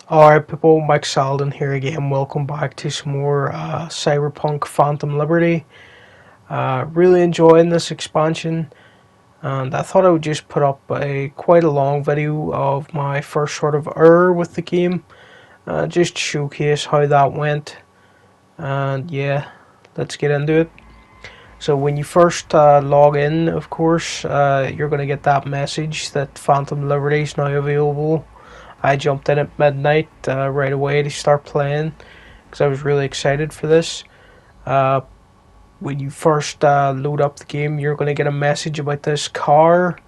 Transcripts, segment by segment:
Alright people, Mike Salden here again. Welcome back to some more Cyberpunk Phantom Liberty. Really enjoying this expansion, and I thought I would just put up a quite a long video of my first sort of error with the game, just to showcase how that went. And yeah, let's get into it. So when you first log in, of course, you're going to get that message that Phantom Liberty is now available. I jumped in at midnight right away to start playing because I was really excited for this. Uh, when you first load up the game, you're going to get a message about this car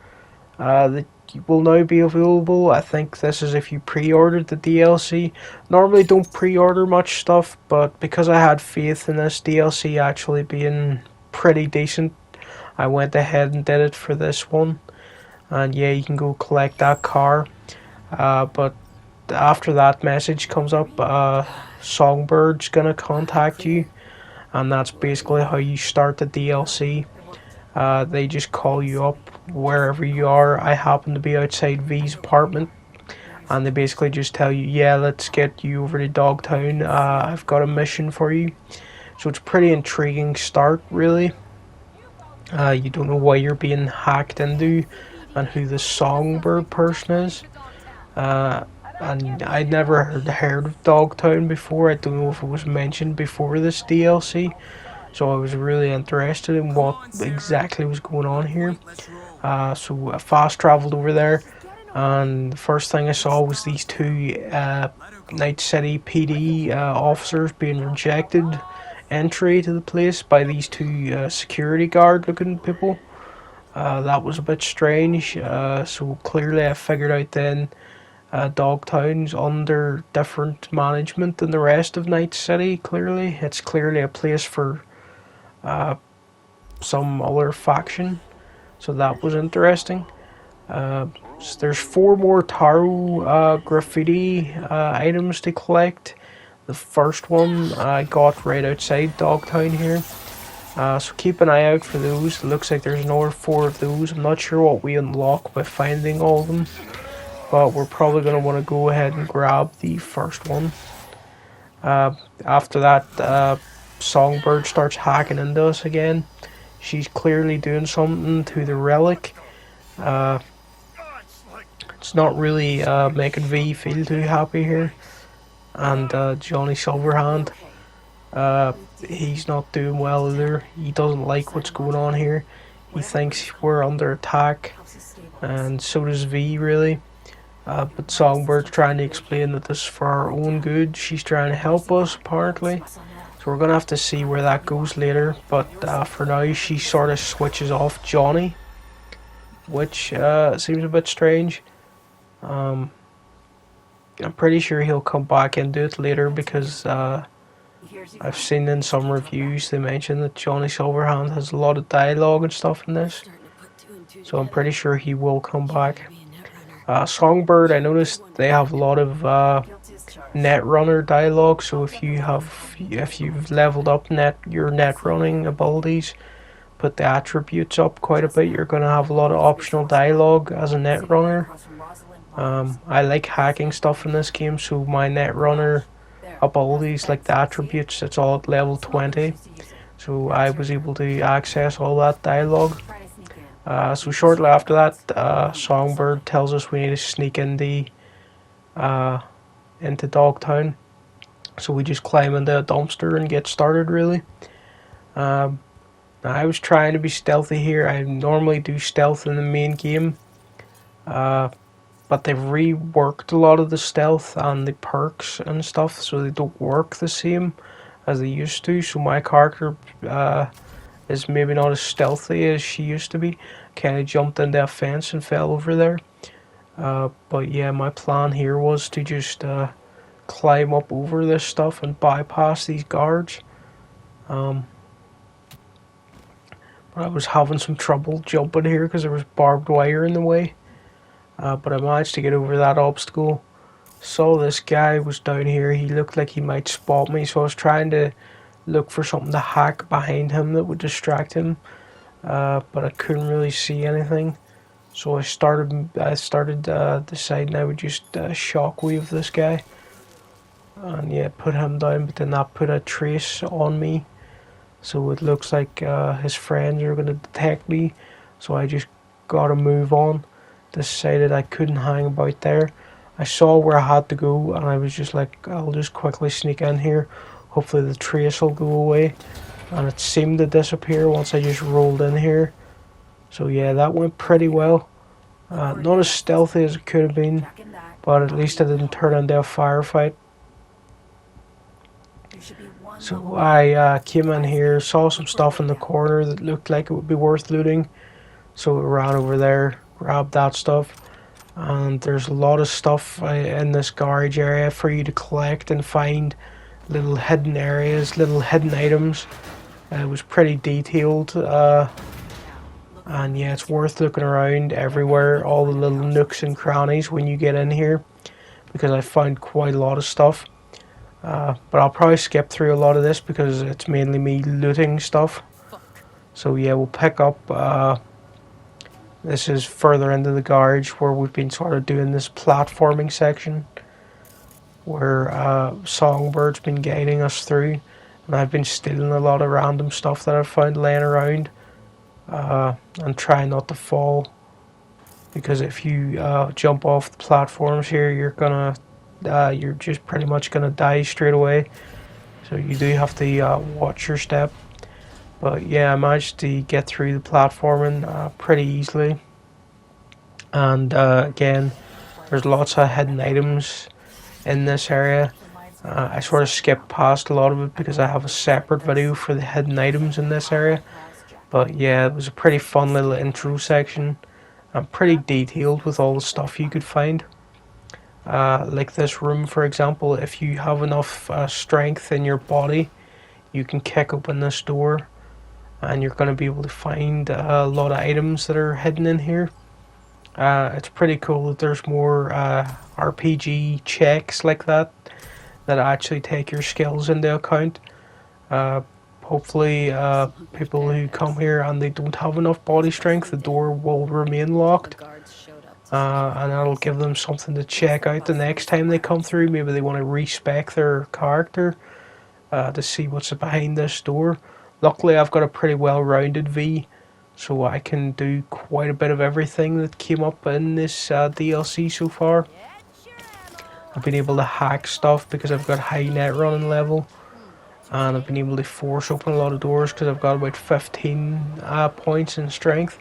that will now be available. I think this is if you pre-ordered the DLC. Normally don't pre-order much stuff, but because I had faith in this DLC actually being pretty decent, I went ahead and did it for this one. And yeah, you can go collect that car. But after that message comes up, Songbird's gonna contact you, and that's basically how you start the DLC. They just call you up wherever you are. I happen to be outside V's apartment, and they basically just tell you, yeah, let's get you over to Dogtown. I've got a mission for you. So it's a pretty intriguing start, really. You don't know why you're being hacked into and who the Songbird person is. And I'd never heard of Dogtown before. I don't know if it was mentioned before this DLC, so I was really interested in what exactly was going on here. So I fast travelled over there, and the first thing I saw was these two Night City PD officers being rejected entry to the place by these two security guard looking people. That was a bit strange, so clearly I figured out then Dogtown's under different management than the rest of Night City. Clearly, it's clearly a place for some other faction, so that was interesting. So there's 4 more tarot graffiti items to collect. The first one I got right outside Dogtown here. So keep an eye out for those. It looks like there's another 4 of those. I'm not sure what we unlock by finding all of them, but we're probably going to want to go ahead and grab the first one. After that, Songbird starts hacking into us again. She's clearly doing something to the relic. It's not really making V feel too happy here. And Johnny Silverhand, he's not doing well either. He doesn't like what's going on here. He thinks we're under attack, and so does V, really. But Songbird's trying to explain that this is for our own good. She's trying to help us, apparently. So we're going to have to see where that goes later. But for now, she sort of switches off Johnny, which seems a bit strange. I'm pretty sure he'll come back into it later because I've seen in some reviews they mention that Johnny Silverhand has a lot of dialogue and stuff in this. So I'm pretty sure he will come back. Songbird, I noticed they have a lot of Netrunner dialogue, so if you've leveled up your Netrunning abilities, put the attributes up quite a bit, you're going to have a lot of optional dialogue as a Netrunner. I like hacking stuff in this game, so my Netrunner abilities, like the attributes, it's all at level 20, so I was able to access all that dialogue. So shortly after that, Songbird tells us we need to sneak into Dogtown. So we just climb into a dumpster and get started, really. I was trying to be stealthy here. I normally do stealth in the main game. But they've reworked a lot of the stealth and the perks and stuff, so they don't work the same as they used to. So my character is maybe not as stealthy as she used to be. Kind of jumped into a fence and fell over there. But yeah, my plan here was to just climb up over this stuff and bypass these guards. But I was having some trouble jumping here because there was barbed wire in the way. But I managed to get over that obstacle. Saw this guy was down here. He looked like he might spot me, so I was trying to look for something to hack behind him that would distract him. But I couldn't really see anything. So I started deciding I would just shockwave this guy. and yeah, put him down, but then that put a trace on me, so it looks like his friends are gonna detect me. So I just gotta move on. Decided I couldn't hang about there. I saw where I had to go, and I was just like, I'll just quickly sneak in here. Hopefully the trace will go away, and it seemed to disappear once I just rolled in here. So yeah, that went pretty well. Not as stealthy as it could have been, but at least I didn't turn into a firefight. So I came in here, saw some stuff in the corner that looked like it would be worth looting. So I ran over there, grabbed that stuff. And there's a lot of stuff in this garage area for you to collect and find little hidden areas, little hidden items. It was pretty detailed. And yeah, it's worth looking around everywhere, all the little nooks and crannies when you get in here, because I found quite a lot of stuff. But I'll probably skip through a lot of this because it's mainly me looting stuff. So yeah, we'll pick up. This is further into the garage where we've been sort of doing this platforming section, where Songbird's been guiding us through, and I've been stealing a lot of random stuff that I've found laying around, and trying not to fall, because if you jump off the platforms here, you're just pretty much gonna die straight away. So you do have to watch your step. But yeah, I managed to get through the platforming pretty easily. And again, there's lots of hidden items in this area. I sort of skipped past a lot of it because I have a separate video for the hidden items in this area. But yeah, it was a pretty fun little intro section, and pretty detailed with all the stuff you could find. Like this room, for example, if you have enough strength in your body, you can kick open this door, and you're going to be able to find a lot of items that are hidden in here. It's pretty cool that there's more RPG checks like that actually take your skills into account. Hopefully, people who come here and they don't have enough body strength, the door will remain locked. And that'll give them something to check out the next time they come through. Maybe they want to respec their character to see what's behind this door. Luckily, I've got a pretty well-rounded V, so I can do quite a bit of everything that came up in this DLC so far. I've been able to hack stuff because I've got high net running level, and I've been able to force open a lot of doors because I've got about 15 points in strength.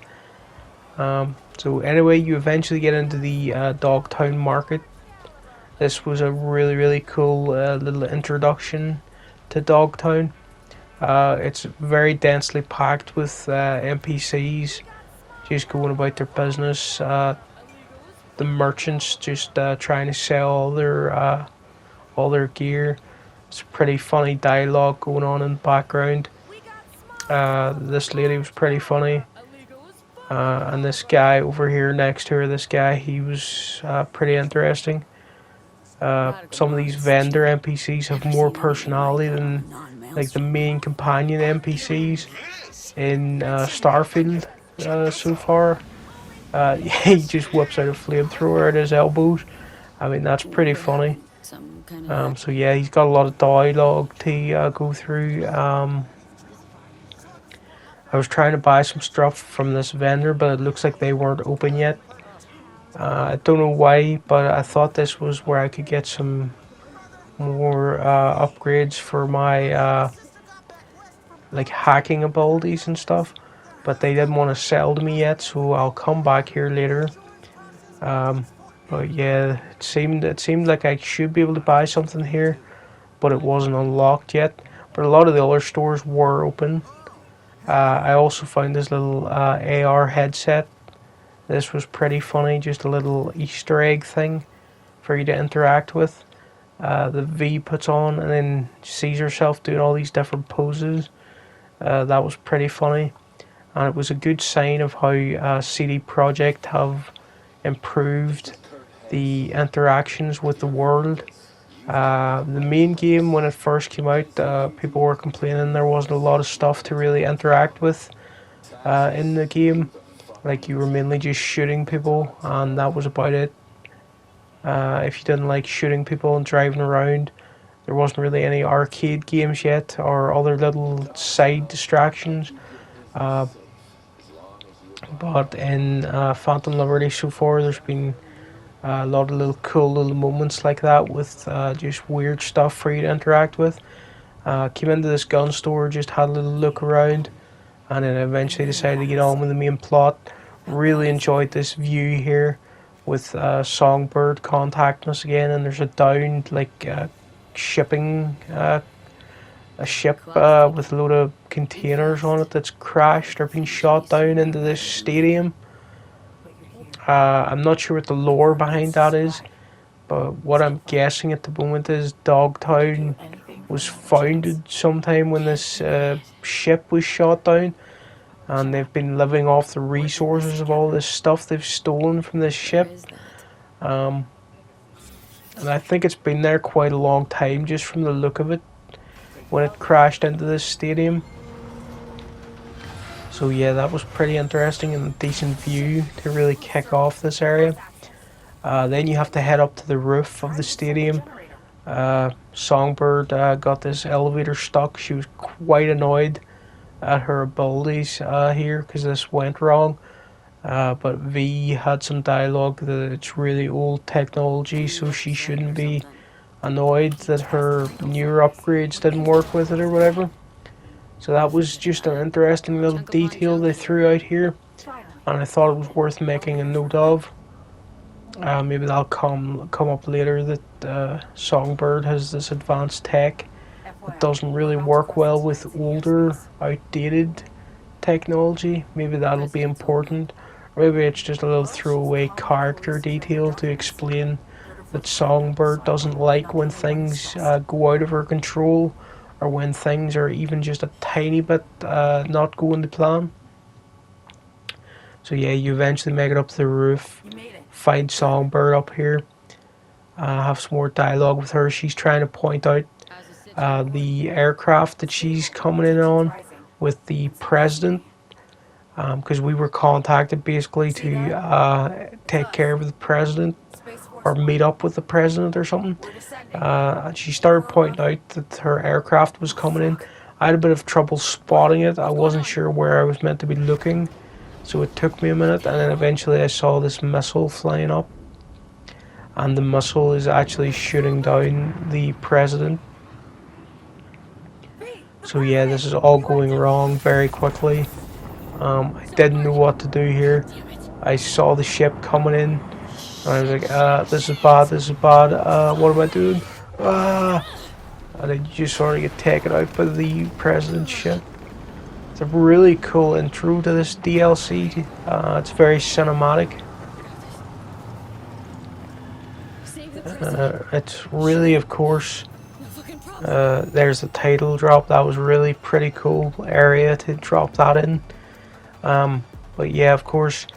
So anyway, you eventually get into the Dogtown Market. This was a really cool little introduction to Dogtown. It's very densely packed with NPCs just going about their business. The merchants just trying to sell all their gear. It's pretty funny dialogue going on in the background. This lady was pretty funny. And this guy over here next to her, this guy, he was pretty interesting. Some of these vendor NPCs have more personality than like the main companion NPCs in Starfield so far. He just whips out a flamethrower at his elbows. I mean, that's pretty funny. So yeah, he's got a lot of dialogue to go through. I was trying to buy some stuff from this vendor, but it looks like they weren't open yet. I don't know why, but I thought this was where I could get some more upgrades for my like hacking abilities and stuff, but they didn't want to sell to me yet, so I'll come back here later. But yeah, it seemed like I should be able to buy something here, but it wasn't unlocked yet. But a lot of the other stores were open. I also found this little AR headset. This was pretty funny, just a little Easter egg thing for you to interact with. The V puts on and then sees herself doing all these different poses. That was pretty funny, and it was a good sign of how CD Projekt have improved the interactions with the world. The main game, when it first came out, people were complaining there wasn't a lot of stuff to really interact with in the game. Like, you were mainly just shooting people, and that was about it. If you didn't like shooting people and driving around, there wasn't really any arcade games yet or other little side distractions. Uh, but in Phantom Liberty so far, there's been a lot of little cool little moments like that with just weird stuff for you to interact with. Came into this gun store, just had a little look around, and then eventually decided to get on with the main plot. Really enjoyed this view here with Songbird contacting us again, and there's a downed shipping a ship with a load of containers on it that's crashed or been shot down into this stadium. I'm not sure what the lore behind that is, but what I'm guessing at the moment is Dogtown was founded sometime when this ship was shot down, and they've been living off the resources of all this stuff they've stolen from this ship. And I think it's been there quite a long time just from the look of it when it crashed into this stadium. So yeah, that was pretty interesting and a decent view to really kick off this area. Then you have to head up to the roof of the stadium. Songbird got this elevator stuck. She was quite annoyed at her abilities here because this went wrong. But V had some dialogue that it's really old technology, so she shouldn't be annoyed that her newer upgrades didn't work with it or whatever. So that was just an interesting little detail they threw out here, and I thought it was worth making a note of. Maybe that'll come up later that Songbird has this advanced tech that doesn't really work well with older, outdated technology. Maybe that'll be important. Or maybe it's just a little throwaway character detail to explain that Songbird doesn't like when things go out of her control, or when things are even just a tiny bit not going to plan. So yeah, you eventually make it up to the roof, find Songbird up here, have some more dialogue with her. She's trying to point out the aircraft that she's coming in on with the president, because we were contacted basically to take care of the president or meet up with the president or something. She started pointing out that her aircraft was coming in. I had a bit of trouble spotting it. I wasn't sure where I was meant to be looking, so it took me a minute, and then eventually I saw this missile flying up, and the missile is actually shooting down the president. So yeah, this is all going wrong very quickly. I didn't know what to do here. I saw the ship coming in, and I was like, this is bad, what am I doing? And then you just sort of get taken out by the president's ship. It's a really cool intro to this DLC. It's very cinematic. It's really, of course, there's the title drop. That was really pretty cool area to drop that in. But yeah, of course,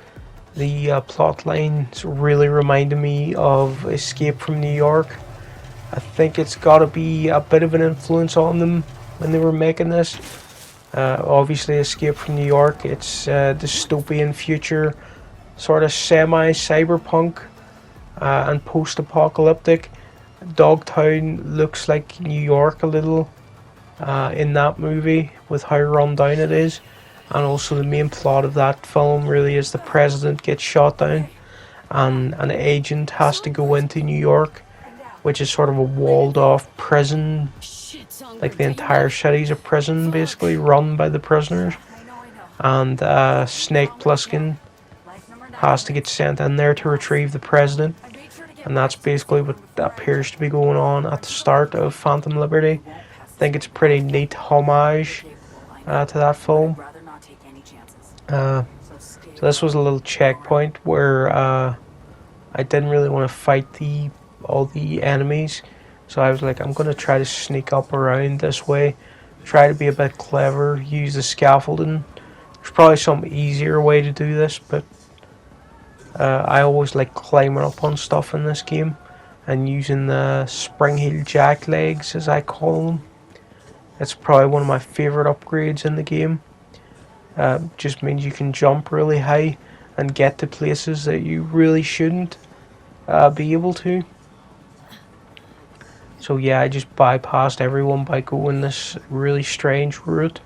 the plot lines really reminded me of Escape from New York. I think it's got to be a bit of an influence on them when they were making this. Obviously, Escape from New York, it's dystopian future, sort of semi-cyberpunk and post-apocalyptic. Dogtown looks like New York a little in that movie with how run down it is. And also the main plot of that film really is the president gets shot down and an agent has to go into New York, which is sort of a walled off prison. Like the entire city's a prison basically, run by the prisoners. And Snake Plissken has to get sent in there to retrieve the president. And that's basically what appears to be going on at the start of Phantom Liberty. I think it's a pretty neat homage to that film. So this was a little checkpoint where I didn't really want to fight all the enemies, so I was like, I'm going to try to sneak up around this way, try to be a bit clever, use the scaffolding. There's probably some easier way to do this, but I always like climbing up on stuff in this game and using the spring heel jack legs, as I call them. It's probably one of my favourite upgrades in the game. Just means you can jump really high and get to places that you really shouldn't be able to. So yeah, I just bypassed everyone by going this really strange route.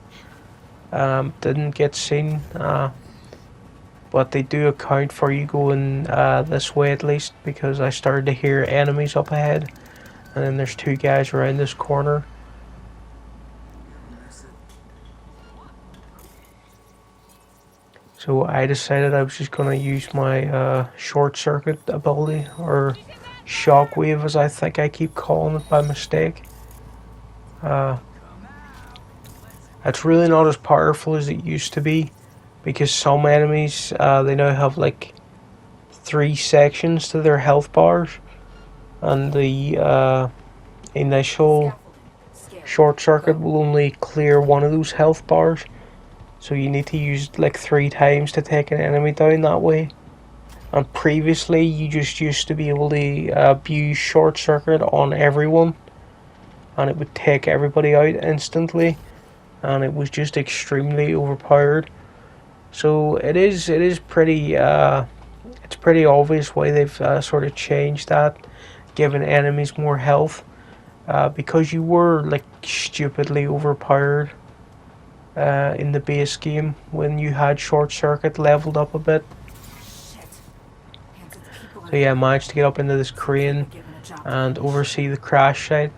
Didn't get seen, but they do account for you going this way at least, because I started to hear enemies up ahead, and then there's two guys around this corner. So I decided I was just going to use my short circuit ability, or shockwave as I think I keep calling it by mistake. It's really not as powerful as it used to be, because some enemies, they now have like 3 sections to their health bars, and the initial short circuit will only clear one of those health bars, so you need to use like 3 times to take an enemy down that way. And previously you just used to be able to use short circuit on everyone, and it would take everybody out instantly, and it was just extremely overpowered. So it is pretty it's pretty obvious why they've sort of changed that, giving enemies more health, because you were like stupidly overpowered in the base game when you had short circuit leveled up a bit. So yeah, I managed to get up into this crane and oversee the crash site.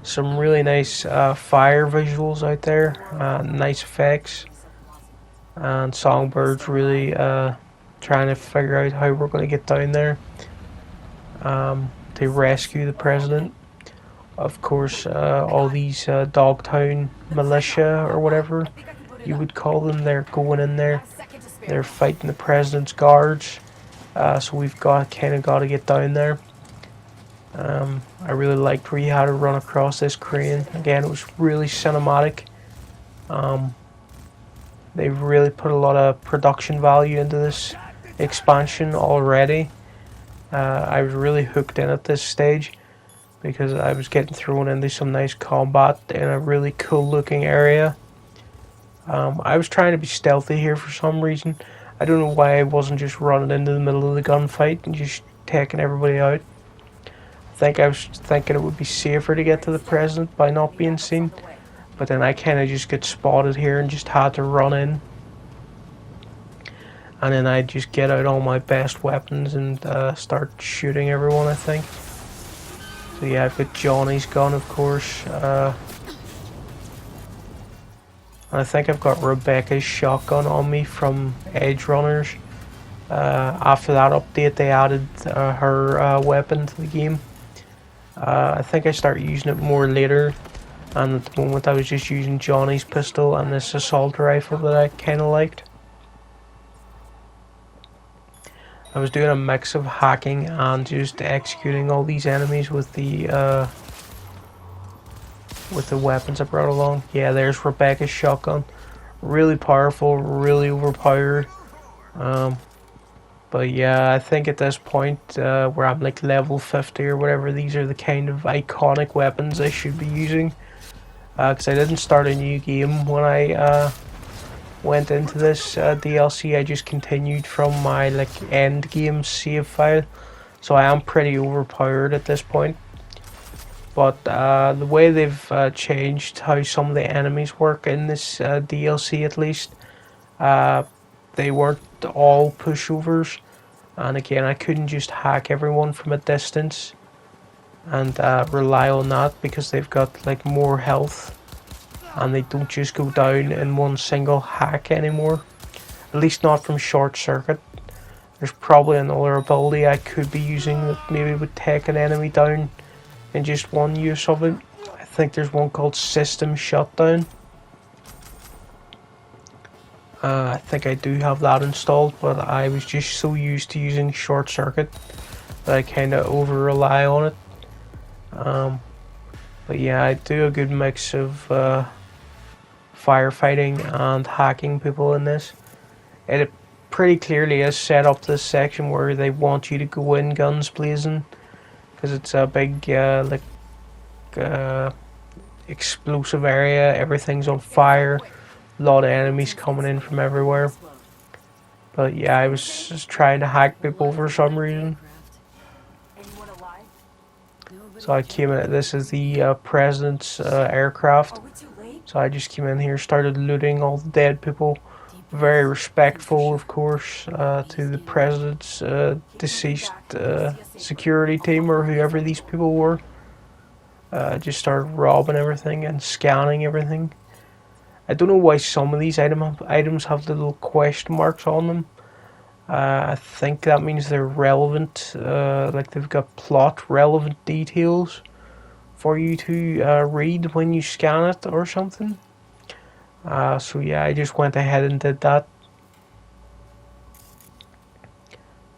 Some really nice fire visuals out there, nice effects, and Songbird's really trying to figure out how we're going to get down there to rescue the president. Of course, all these Dogtown militia or whatever you would call them, they're going in there. They're fighting the president's guards. So we've got to get down there. I really liked where you had to run across this crane. Again, it was really cinematic. They've really put a lot of production value into this expansion already. I was really hooked in at this stage, because I was getting thrown into some nice combat in a really cool looking area. I was trying to be stealthy here for some reason. I don't know why I wasn't just running into the middle of the gunfight and just taking everybody out. I think I was thinking it would be safer to get to the president by not being seen, but then I kind of just get spotted here and just had to run in. And then I just get out all my best weapons and start shooting everyone, I think. So yeah, I've got Johnny's gun, of course. And I think I've got Rebecca's shotgun on me from Edge Runners. After that update, they added her weapon to the game. I think I start using it more later, and at the moment I was just using Johnny's pistol and this assault rifle that I kind of liked. I was doing a mix of hacking and just executing all these enemies with the weapons I brought along. Yeah, there's Rebecca's shotgun. Really powerful, really overpowered. But yeah, I think at this point, where I'm like level 50 or whatever, these are the kind of iconic weapons I should be using. Because I didn't start a new game when I went into this DLC. I just continued from my like end game save file. So I am pretty overpowered at this point. But the way they've changed how some of the enemies work in this DLC, at least, they weren't all pushovers. And again, I couldn't just hack everyone from a distance and rely on that, because they've got like more health and they don't just go down in one single hack anymore. At least not from short circuit. There's probably another ability I could be using that maybe would take an enemy down in just one use of it. I think there's one called System Shutdown. I think I do have that installed, but I was just so used to using short circuit that I kind of over rely on it. But yeah, I do a good mix of firefighting and hacking people in this. It pretty clearly is set up this section where they want you to go in guns blazing, because it's a big explosive area. Everything's on fire. A lot of enemies coming in from everywhere. But yeah, I was just trying to hack people for some reason. So I came in. This is the president's aircraft. So I just came in here, started looting all the dead people. Very respectful, of course, to the president's deceased security team or whoever these people were. Just started robbing everything and scanning everything. I don't know why some of these items have little question marks on them. I think that means they're relevant, like they've got plot relevant details for you to read when you scan it or something. So yeah, I just went ahead and did that.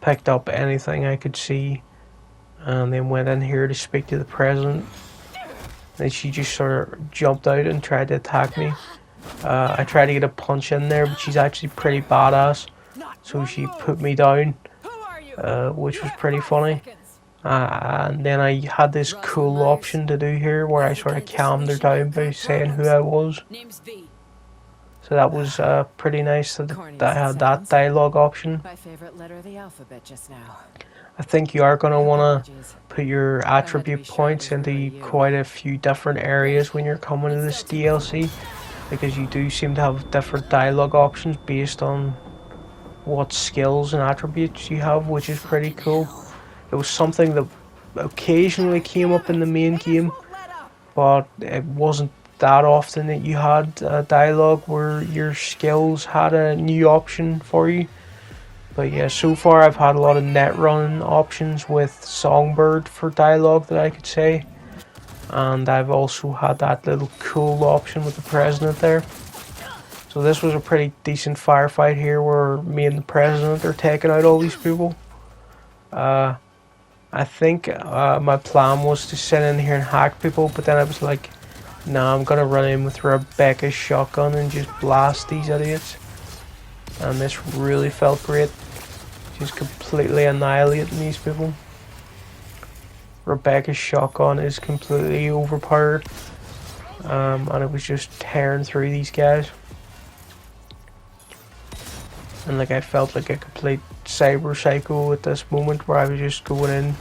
Picked up anything I could see and then went in here to speak to the president. Then she just sort of jumped out and tried to attack me. I tried to get a punch in there, but she's actually pretty badass. So she put me down, which was pretty funny. And then I had this cool option to do here where I sort of calmed her down by saying who I was. So that was pretty nice that I had that dialogue option. My favorite letter of the alphabet just now. I think you are going to want to put your attribute points into quite a few different areas when you're coming to this DLC, because you do seem to have different dialogue options based on what skills and attributes you have, which is pretty cool. It was something that occasionally came up in the main game, but it wasn't that often that you had dialogue where your skills had a new option for you. But yeah, so far I've had a lot of net running options with Songbird for dialogue that I could say, and I've also had that little cool option with the president there. So this was a pretty decent firefight here where me and the president are taking out all these people. I think my plan was to sit in here and hack people, but then I was like, nah, I'm gonna run in with Rebecca's shotgun and just blast these idiots. And this really felt great. Just completely annihilating these people. Rebecca's shotgun is completely overpowered. And it was just tearing through these guys. And like I felt like a complete cyber psycho at this moment where I was just going in,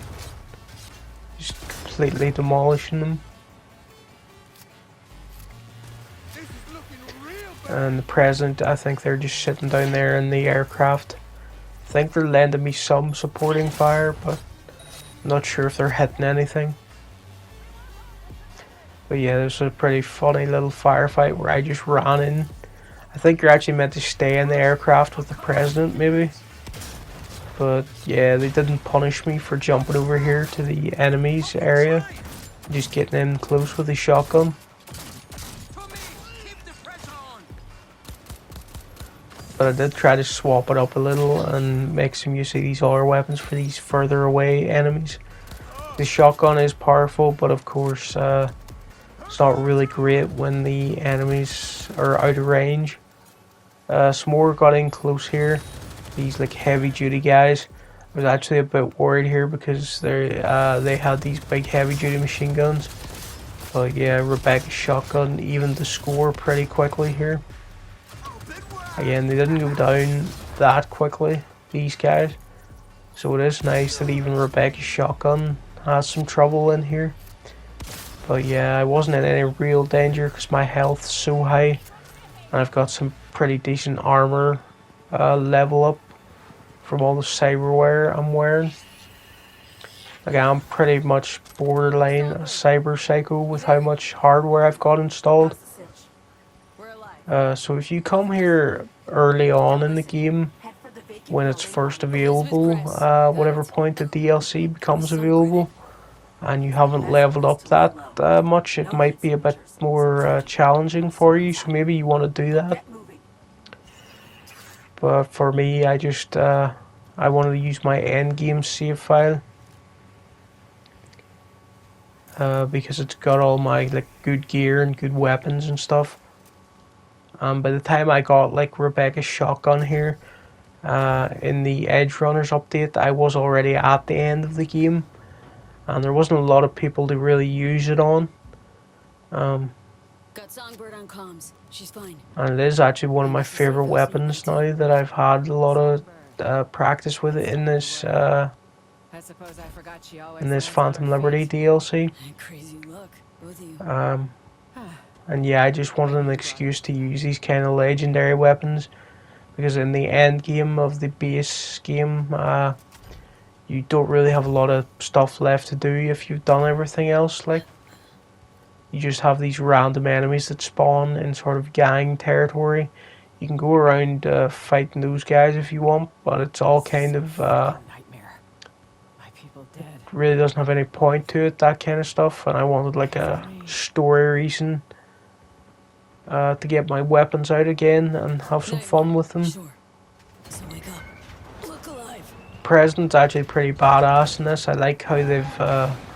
just completely demolishing them. And the president, I think they're just sitting down there in the aircraft. I think they're lending me some supporting fire, but I'm not sure if they're hitting anything. But yeah, this was a pretty funny little firefight where I just ran in. I think you're actually meant to stay in the aircraft with the president, maybe. But yeah, they didn't punish me for jumping over here to the enemies area. Just getting in close with the shotgun. But I did try to swap it up a little and make some use of these other weapons for these further away enemies. The shotgun is powerful, but of course it's not really great when the enemies are out of range. Some more got in close here. These like heavy duty guys. I was actually a bit worried here because they had these big heavy duty machine guns. But yeah, Rebecca's shotgun evened the score pretty quickly here. Again, they didn't go down that quickly, these guys. So it is nice that even Rebecca's shotgun has some trouble in here. But yeah, I wasn't in any real danger because my health's so high. And I've got some pretty decent armor level up from all the cyberware I'm wearing. Like I'm pretty much borderline a cyber psycho with how much hardware I've got installed. So if you come here early on in the game, when it's first available, whatever point the DLC becomes available, and you haven't leveled up that much, it might be a bit more challenging for you, so maybe you want to do that. But for me, I just I wanted to use my endgame save file because it's got all my like good gear and good weapons and stuff. By the time I got like Rebecca's shotgun here in the Edge Runners update, I was already at the end of the game, and there wasn't a lot of people to really use it on. Got Songbird on comms. She's fine. And it is actually one of my favorite weapons now that I've had a lot of practice with it in this I suppose I forgot she always in this lands on her Phantom Liberty feet. DLC. Crazy look, both of you. And yeah, I just wanted an excuse to use these kind of legendary weapons, because in the end game of the base game, you don't really have a lot of stuff left to do if you've done everything else. Like, you just have these random enemies that spawn in sort of gang territory. You can go around fighting those guys if you want, but it's all kind of Nightmare. My people dead. really doesn't have any point to it, that kind of stuff. And I wanted like a story reason to get my weapons out again and have some fun with them. Sure. So wake up. Look alive. President's actually pretty badass in this. I like how they've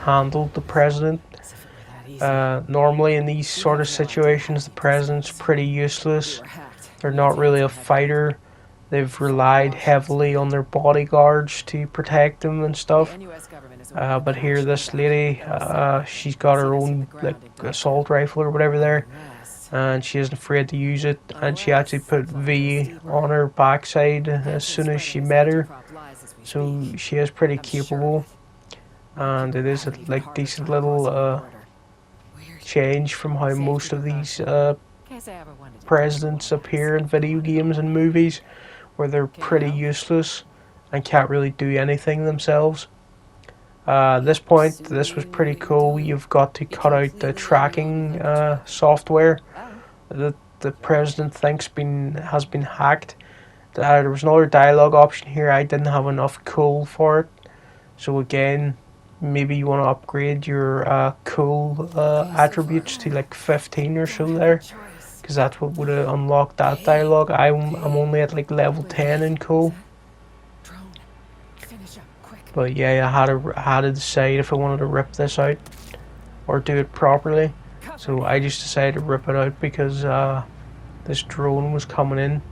handled the president. As if it were that easy. Normally in these sort of situations, the president's pretty useless. We were hacked. They're not really a fighter. They've relied heavily on their bodyguards to protect them and stuff. The NUS government is But here, this lady, she's got her own like assault rifle or whatever there, and she isn't afraid to use it. And she actually put V on her backside as soon as she met her, so she is pretty capable. And it is a like decent little change from how most of these presidents appear in video games and movies, where they're pretty useless and can't really do anything themselves. At this point, this was pretty cool. You've got to cut out the tracking software that the president thinks has been hacked. There was another dialogue option here. I didn't have enough cool for it, so again, maybe you want to upgrade your cool attributes to like 15 or so there, because that's what would have unlocked that dialogue. I'm only at like level 10 in cool. But yeah, I had to decide if I wanted to rip this out or do it properly. So I just decided to rip it out because this drone was coming in,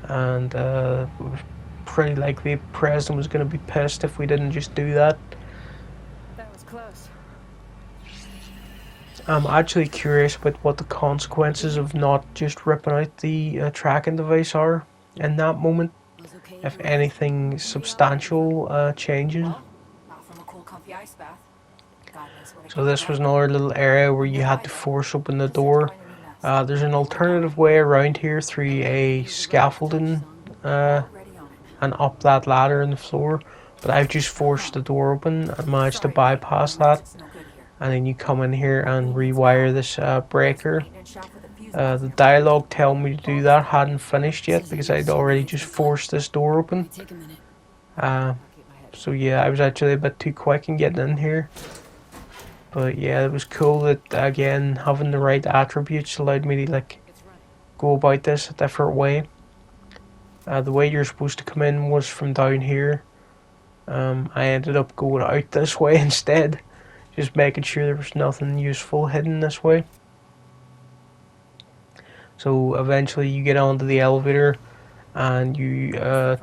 and it was pretty likely the president was going to be pissed if we didn't just do that. That was close. I'm actually curious about what the consequences of not just ripping out the tracking device are in that moment. If anything substantial changes. So this was another little area where you had to force open the door. There's an alternative way around here through a scaffolding and up that ladder in the floor, but I've just forced the door open and managed to bypass that. And then you come in here and rewire this breaker. The dialogue telling me to do that hadn't finished yet because I'd already just forced this door open. So yeah, I was actually a bit too quick in getting in here. But yeah, it was cool that again having the right attributes allowed me to like go about this a different way. The way you're supposed to come in was from down here. I ended up going out this way instead, just making sure there was nothing useful hidden this way. So eventually you get onto the elevator and you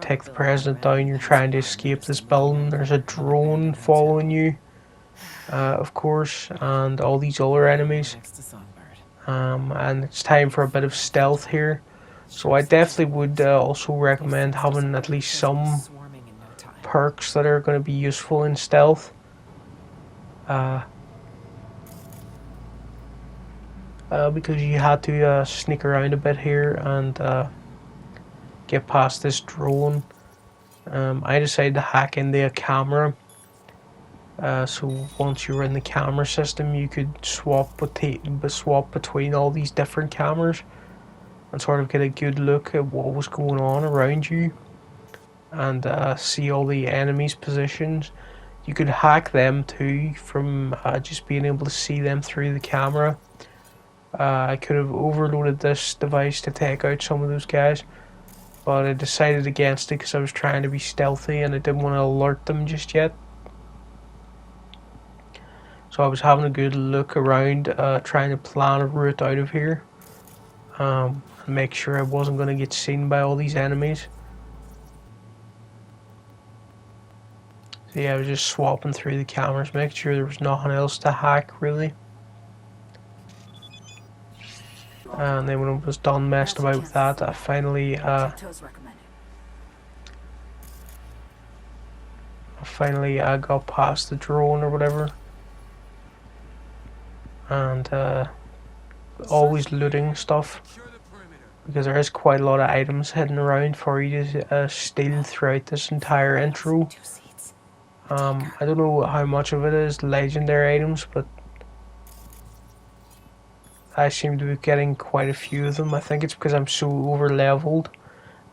take the president down. You're trying to escape this building. There's a drone following you, of course, and all these other enemies. And it's time for a bit of stealth here. So I definitely would also recommend having at least some perks that are going to be useful in stealth. Because you had to sneak around a bit here and get past this drone. I decided to hack into a camera. So once you were in the camera system, you could swap between all these different cameras and sort of get a good look at what was going on around you and see all the enemies' positions. You could hack them too from just being able to see them through the camera. I could have overloaded this device to take out some of those guys, but I decided against it because I was trying to be stealthy and I didn't want to alert them just yet. So I was having a good look around, trying to plan a route out of here, and make sure I wasn't going to get seen by all these enemies. So yeah, I was just swapping through the cameras, making sure there was nothing else to hack really. And then when I was done messing about with that, I finally got past the drone or whatever. And always looting stuff, because there is quite a lot of items hidden around for you to steal throughout this entire intro. I don't know how much of it is legendary items, but I seem to be getting quite a few of them. I think it's because I'm so over leveled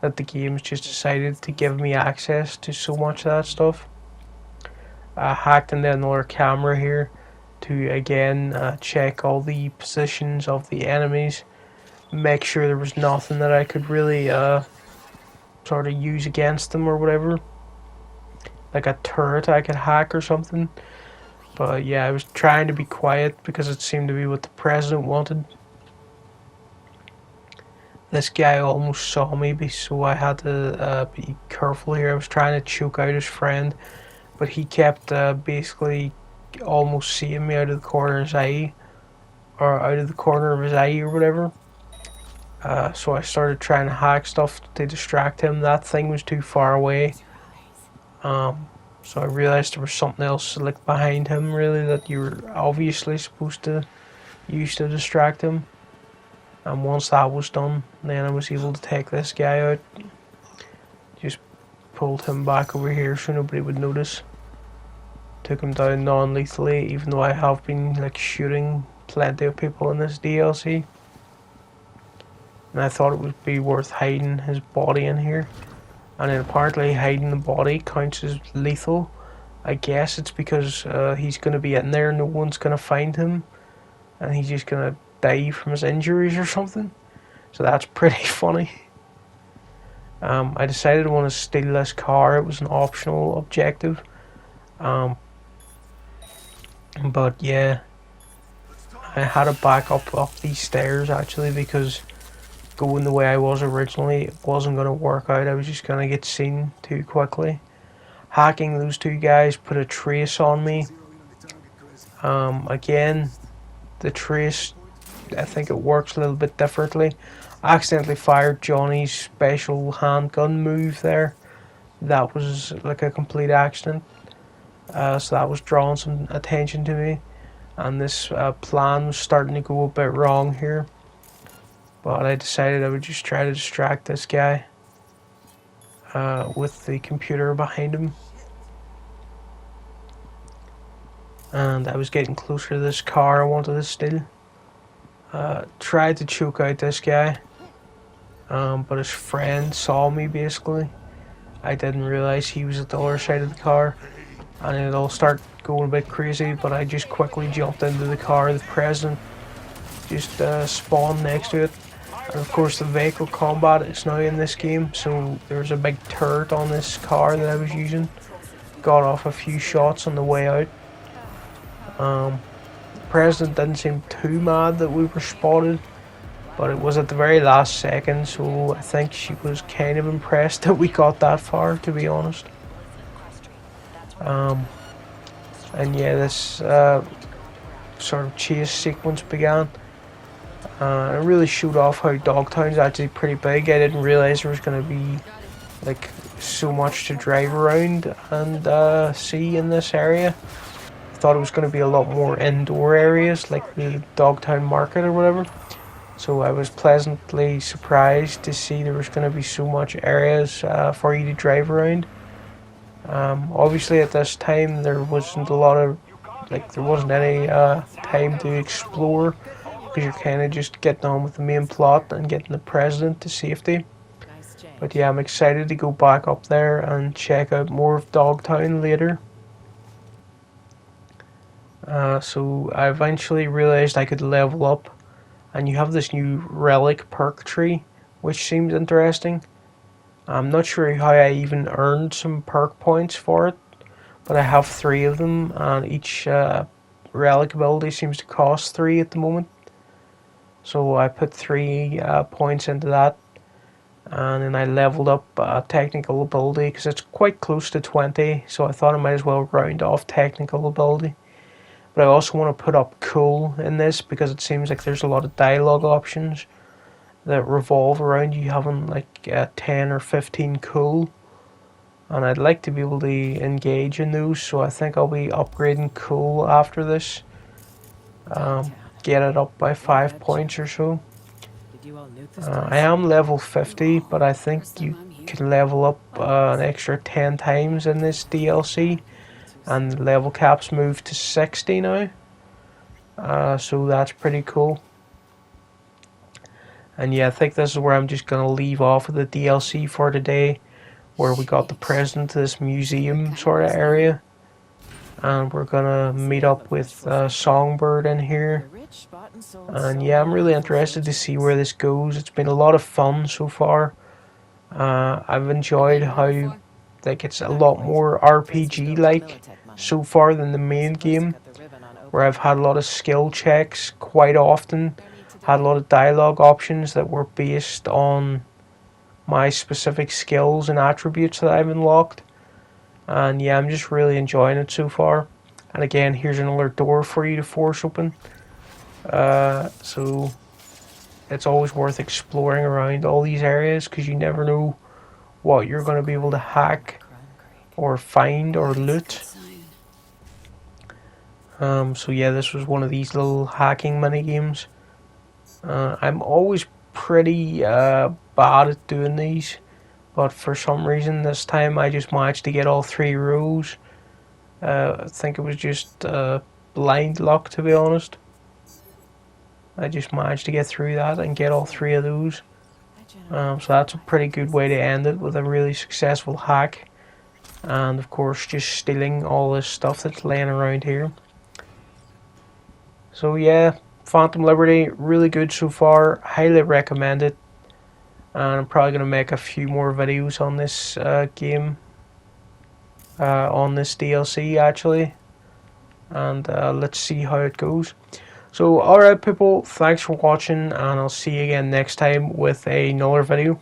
that the game's just decided to give me access to so much of that stuff. I hacked into another camera here to again check all the positions of the enemies, make sure there was nothing that I could really sort of use against them or whatever, like a turret I could hack or something. But yeah, I was trying to be quiet because it seemed to be what the president wanted. This guy almost saw me, so I had to be careful here. I was trying to choke out his friend, but he kept basically almost seeing me out of the corner of his eye, or out of the corner of his eye or whatever. So I started trying to hack stuff to distract him. That thing was too far away. So I realized there was something else like behind him really that you were obviously supposed to use to distract him. And once that was done, then I was able to take this guy out. Just pulled him back over here so nobody would notice. Took him down non-lethally, even though I have been like shooting plenty of people in this DLC. And I thought it would be worth hiding his body in here. And then apparently hiding the body counts as lethal. I guess it's because he's going to be in there, no one's going to find him, and he's just going to die from his injuries or something. So that's pretty funny. I decided I want to steal this car. It was an optional objective. But yeah, I had to back up these stairs actually, because going the way I was originally, it wasn't going to work out. I was just going to get seen too quickly. Hacking those two guys put a trace on me. Again, the trace, I think it works a little bit differently. I accidentally fired Johnny's special handgun move there. That was like a complete accident. So that was drawing some attention to me. And this plan was starting to go a bit wrong here. But I decided I would just try to distract this guy with the computer behind him. And I was getting closer to this car I wanted to steal. Tried to choke out this guy, but his friend saw me basically. I didn't realize he was at the other side of the car, and it all started going a bit crazy, but I just quickly jumped into the car. The president just spawned next to it. And of course the vehicle combat is now in this game, so there's a big turret on this car that I was using. Got off a few shots on the way out. The president didn't seem too mad that we were spotted, but it was at the very last second, so I think she was kind of impressed that we got that far, to be honest. And yeah, this sort of chase sequence began. It really showed off how Dogtown's actually pretty big. I didn't realize there was going to be like so much to drive around and see in this area. I thought it was going to be a lot more indoor areas like the Dogtown Market or whatever. So I was pleasantly surprised to see there was going to be so much areas for you to drive around. Obviously at this time there wasn't a lot of, there wasn't any time to explore, because you're kind of just getting on with the main plot and getting the president to safety. But yeah, I'm excited to go back up there and check out more of Dogtown later. So I eventually realized I could level up, and you have this new relic perk tree, which seems interesting. I'm not sure how I even earned some perk points for it, but I have 3 of them, and each relic ability seems to cost 3 at the moment. So I put 3 points into that, and then I leveled up technical ability, because it's quite close to 20, so I thought I might as well round off technical ability. But I also want to put up cool in this, because it seems like there's a lot of dialogue options that revolve around you having like 10 or 15 cool. and I'd like to be able to engage in those, so I think I'll be upgrading cool after this. Get it up by 5 points or so. I am level 50, but I think you can level up an extra 10 times in this DLC, and the level caps move to 60 now, so that's pretty cool. And yeah, I think this is where I'm just going to leave off of the DLC for today, where we got the president to this museum sort of area, and we're going to meet up with Songbird in here. And yeah, I'm really interested to see where this goes. It's been a lot of fun so far. I've enjoyed how it's a lot more RPG like so far than the main game, where I've had a lot of skill checks quite often, had a lot of dialogue options that were based on my specific skills and attributes that I've unlocked. And yeah, I'm just really enjoying it so far. And again, here's another door for you to force open. So it's always worth exploring around all these areas, because you never know what you're going to be able to hack or find or loot. So yeah, this was one of these little hacking mini games. I'm always pretty bad at doing these, but for some reason this time I just managed to get all 3 rows. I think it was just blind luck, to be honest. I just managed to get through that and get all 3 of those. So that's a pretty good way to end it, with a really successful hack. And of course just stealing all this stuff that's laying around here. So yeah, Phantom Liberty, really good so far. Highly recommend it. And I'm probably going to make a few more videos on this game. On this DLC actually. And let's see how it goes. So alright people, thanks for watching, and I'll see you again next time with another video.